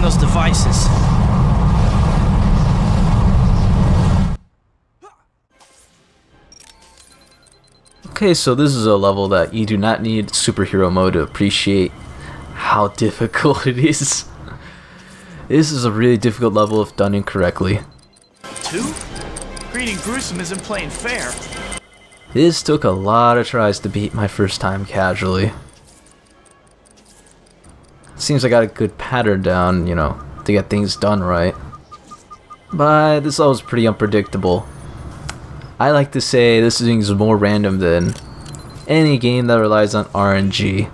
on those devices. Okay, so this is a level that you do not need superhero mode to appreciate how difficult it is. This is a really difficult level if done incorrectly. 2? Greeting gruesome isn't playing fair. This took a lot of tries to beat my first time casually. Seems I got a good pattern down, you know, to get things done right. But this level is pretty unpredictable. I like to say this thing is more random than any game that relies on RNG.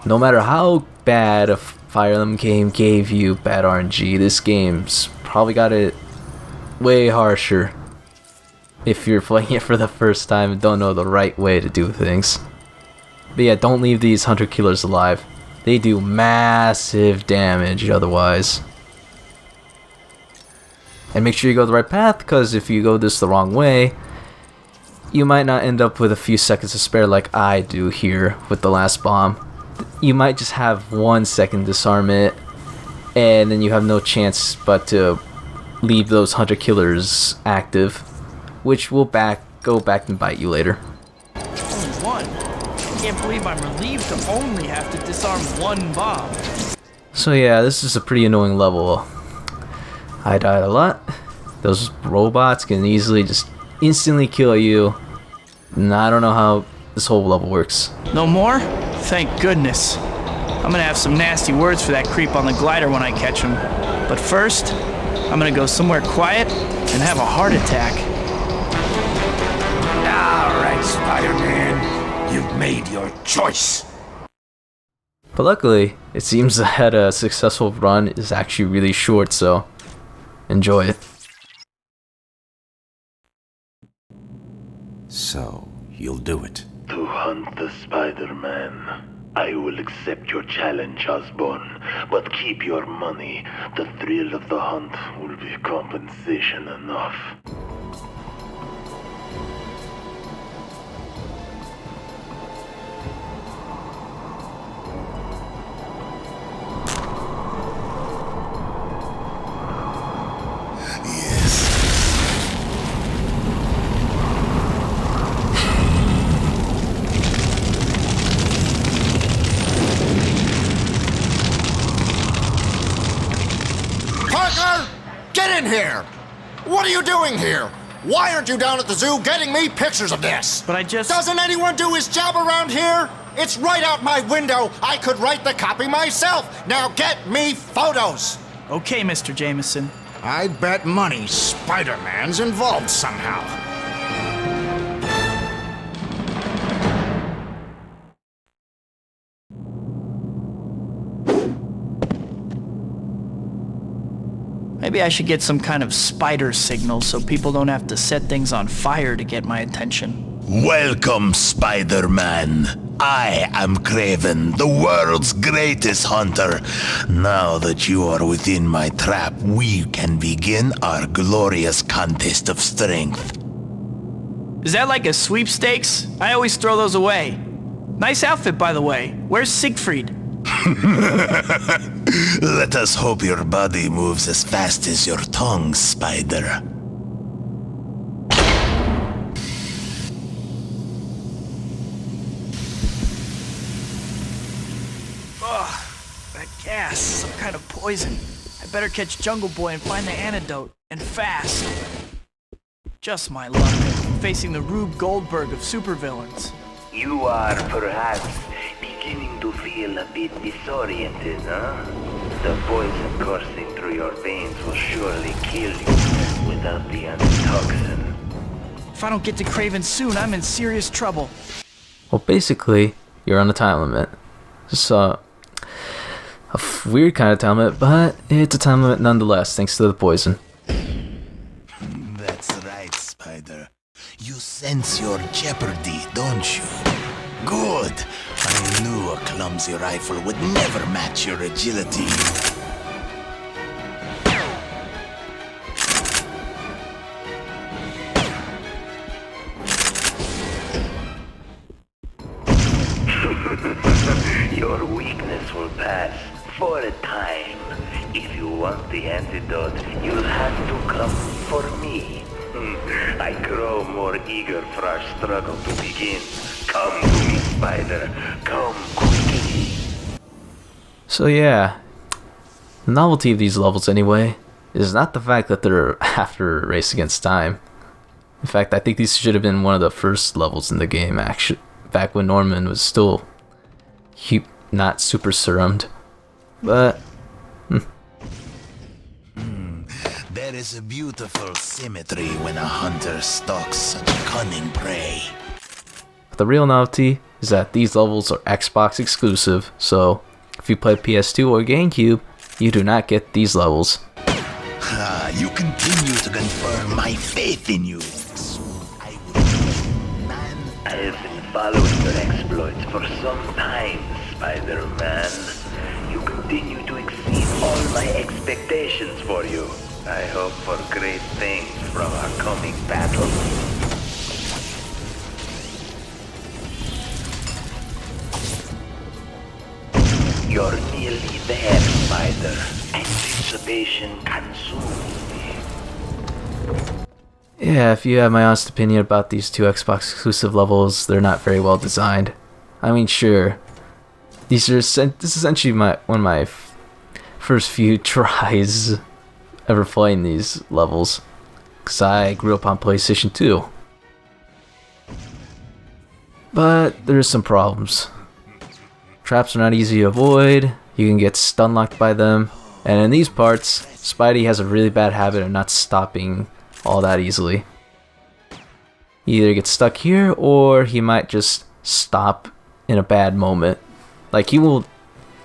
No matter how bad a Fire Emblem game gave you bad RNG, this game's probably got it way harsher if you're playing it for the first time and don't know the right way to do things. But yeah, don't leave these hunter killers alive. They do massive damage otherwise. And make sure you go the right path, because if you go this the wrong way, you might not end up with a few seconds to spare like I do here with the last bomb. You might just have 1 second to disarm it, and then you have no chance but to leave those hunter killers active, which will go back and bite you later. Only one? I can't believe I'm relieved to only have to disarm one bomb. So yeah, this is a pretty annoying level. I died a lot. Those robots can easily just instantly kill you. And I don't know how this whole level works. No more? Thank goodness. I'm gonna have some nasty words for that creep on the glider when I catch him. But first, I'm gonna go somewhere quiet and have a heart attack. Alright, Spider-Man. You've made your choice. But luckily, it seems that a successful run is actually really short, so enjoy it. So, you'll do it. To hunt the Spider-Man. I will accept your challenge, Osborn, but keep your money. The thrill of the hunt will be compensation enough. Get in here! What are you doing here? Why aren't you down at the zoo getting me pictures of this? But I just... Doesn't anyone do his job around here? It's right out my window. I could write the copy myself. Now get me photos. Okay, Mr. Jameson. I bet money Spider-Man's involved somehow. Maybe I should get some kind of spider signal so people don't have to set things on fire to get my attention. Welcome, Spider-Man. I am Kraven, the world's greatest hunter. Now that you are within my trap, we can begin our glorious contest of strength. Is that like a sweepstakes? I always throw those away. Nice outfit, by the way. Where's Siegfried? Let us hope your body moves as fast as your tongue, Spider. Ugh, that gas, some kind of poison. I better catch Jungle Boy and find the antidote, and fast. Just my luck, facing the Rube Goldberg of supervillains. You are perhaps beginning to feel a bit disoriented, huh? The poison coursing through your veins will surely kill you without the antitoxin. If I don't get to Kraven soon, I'm in serious trouble. Well, basically, you're on a time limit. Just a weird kind of time limit, but it's a time limit nonetheless, thanks to the poison. That's right, Spider. You sense your jeopardy, don't you? Good. I knew a clumsy rifle would never match your agility. Your weakness will pass for a time. antidote, you'll have to come for me. I grow more eager for our struggle to begin. Come to me, Spider. Come quickly. So yeah, the novelty of these levels anyway is not the fact that they're after Race Against Time. In fact, I think these should have been one of the first levels in the game, actually, back when Norman was still not super serummed. But There is a beautiful symmetry when a hunter stalks such cunning prey. the real novelty is that these levels are Xbox exclusive, so if you play PS2 or GameCube, you do not get these levels. You continue to confirm my faith in you. I will man. I have been following your exploits for some time, Spider-Man. You continue to exceed all my expectations for you. I hope for great things from our coming battle. You're nearly there, Spider. Anticipation consumes me. Yeah, if you have my honest opinion about these two Xbox exclusive levels, they're not very well designed. I mean, sure, this is essentially one of my first few tries ever playing these levels, because I grew up on PlayStation 2. But there's some problems. Traps are not easy to avoid, you can get stun locked by them, and in these parts, Spidey has a really bad habit of not stopping all that easily. He either gets stuck here, or he might just stop in a bad moment. Like, he will,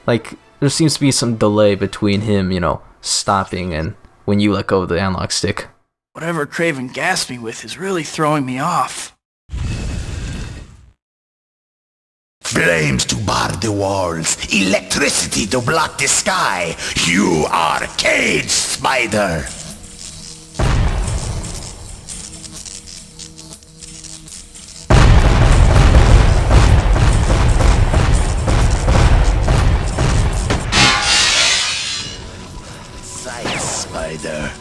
like, there seems to be some delay between him, you know, stopping and when you let go of the analog stick. Whatever Craven gassed me with is really throwing me off. Flames to bar the walls, electricity to block the sky. You are caged, Spider. Sight, Spider.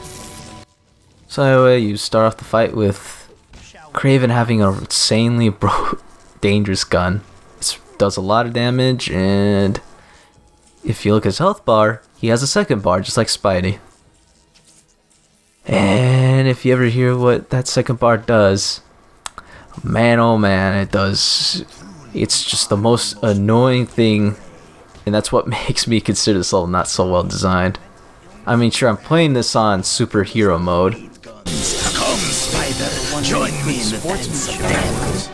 So anyway, you start off the fight with Craven having an insanely dangerous gun. It does a lot of damage, and if you look at his health bar, he has a second bar, just like Spidey. And if you ever hear what that second bar does, man oh man, it's just the most annoying thing, and that's what makes me consider this level not so well designed. I mean, sure, I'm playing this on superhero mode. Come, Spider, join me in the dance of death.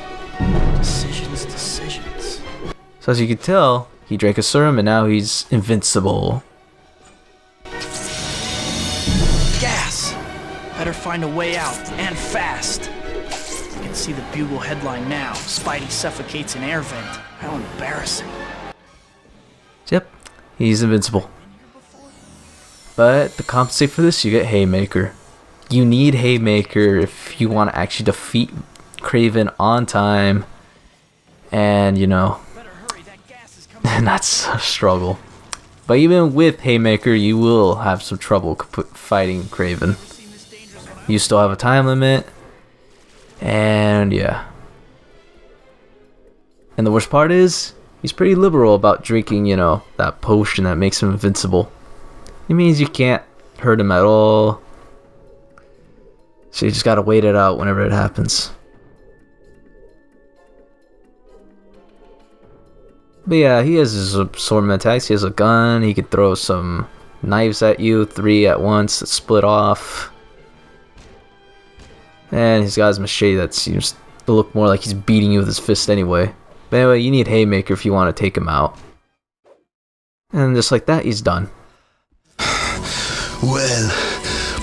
Decisions. So as you can tell, he drank a serum and now he's invincible. Gas! Better find a way out, and fast. You can see the Bugle headline now. Spidey suffocates an air vent. How embarrassing. Yep, he's invincible. But to compensate for this, you get Haymaker. You need Haymaker if you want to actually defeat Craven on time. And, you know, that's a struggle. But even with Haymaker, you will have some trouble fighting Craven. You still have a time limit. And, yeah. And the worst part is, he's pretty liberal about drinking, you know, that potion that makes him invincible. It means you can't hurt him at all. So you just gotta wait it out whenever it happens. But yeah, he has his assortment attacks. He has a gun. He can throw some knives at you, 3 at once that split off. And he's got his machete that seems to look more like he's beating you with his fist anyway. But anyway, you need Haymaker if you want to take him out. And just like that, he's done. Well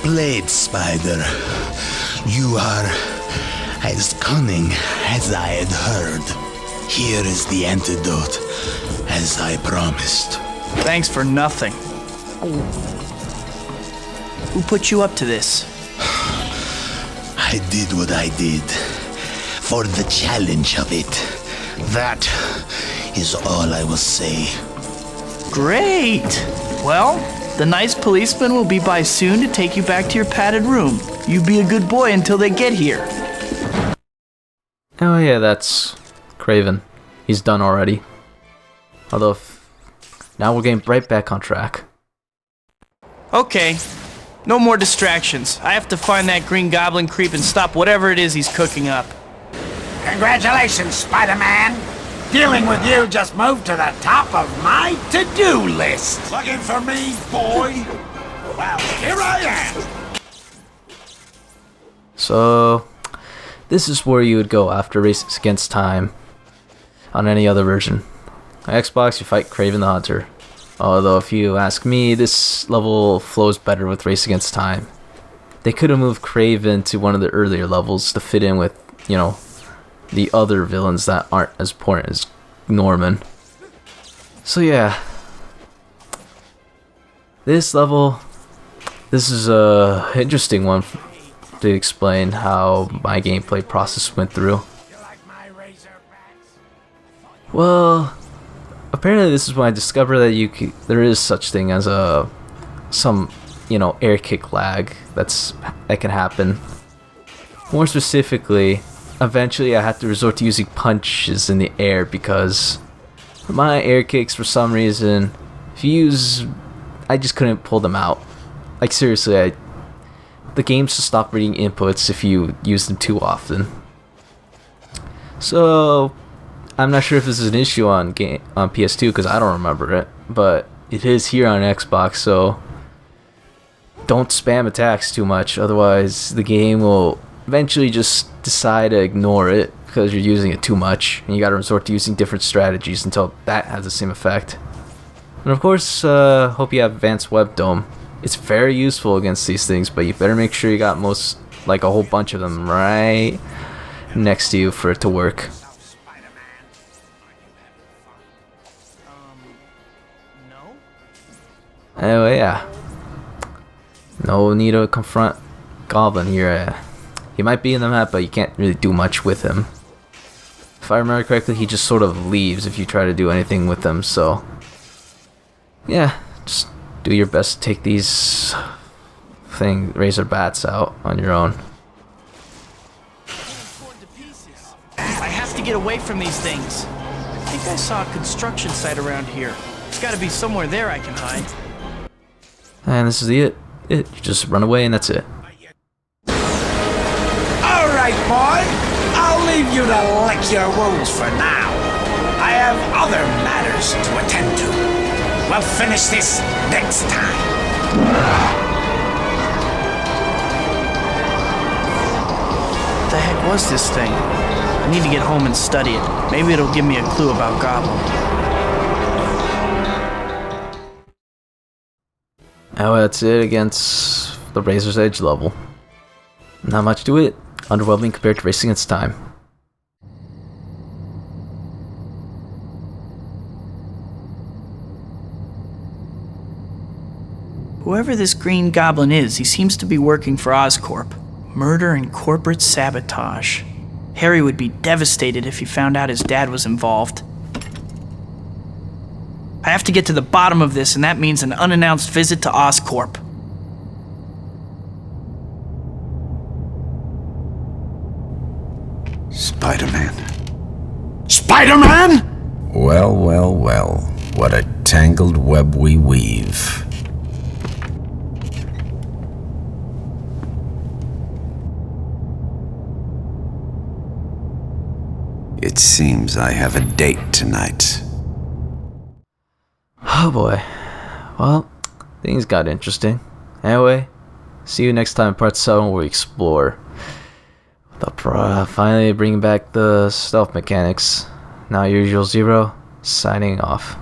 played, Spider. You are as cunning as I had heard. Here is the antidote, as I promised. Thanks for nothing. Who put you up to this? I did what I did for the challenge of it. That is all I will say. Great! Well, The nice policeman will be by soon to take you back to your padded room. You be a good boy until they get here. Oh yeah, that's Craven. He's done already. Although, now we're getting right back on track. Okay, no more distractions. I have to find that green goblin creep and stop whatever it is he's cooking up. Congratulations, Spider-Man. Dealing with you just moved to the top of my to-do list. Looking for me, boy? Well, here I am. So, this is where you would go after Race Against Time on any other version. On Xbox, you fight Craven the Hunter. Although, if you ask me, this level flows better with Race Against Time. They could have moved Craven to one of the earlier levels to fit in with, you know, the other villains that aren't as important as Norman. So yeah, this level, this is a interesting one to explain how my gameplay process went through. Well, apparently this is when I discovered that there is such thing as some air kick lag that can happen. More specifically, eventually I had to resort to using punches in the air because my air kicks, for some reason, I just couldn't pull them out. Like seriously, the game just stopped reading inputs if you use them too often. So I'm not sure if this is an issue on PS2 because I don't remember it, but it is here on Xbox. So don't spam attacks too much, otherwise the game will eventually just decide to ignore it because you're using it too much, and you gotta resort to using different strategies until that has the same effect. And of course, hope you have Advanced Web Dome. It's very useful against these things, but you better make sure you got a whole bunch of them right next to you for it to work. No? Anyway, yeah. No need to confront Goblin here. He might be in the map, but you can't really do much with him. If I remember correctly, he just sort of leaves if you try to do anything with him, so yeah, just do your best to take these razor bats out on your own. I have to get away from these things. I think I saw a construction site around here. There's gotta be somewhere there I can hide. And this is it. You just run away and that's it. All right, boy. I'll leave you to lick your wounds for now. I have other matters to attend to. We'll finish this next time. What the heck was this thing? I need to get home and study it. Maybe it'll give me a clue about Goblin. Now that's it against the Razor's Edge level. Not much to it. Underwhelming compared to Racing Against Time. Whoever this green goblin is, he seems to be working for Oscorp. Murder and corporate sabotage. Harry would be devastated if he found out his dad was involved. I have to get to the bottom of this, and that means an unannounced visit to Oscorp. Spider-Man. Spider-Man? Well, well, well. What a tangled web we weave. It seems I have a date tonight. Oh boy. Well, things got interesting. Anyway, see you next time in part 7 where we explore. Finally bringing back the stealth mechanics. Now, usual Zero, signing off.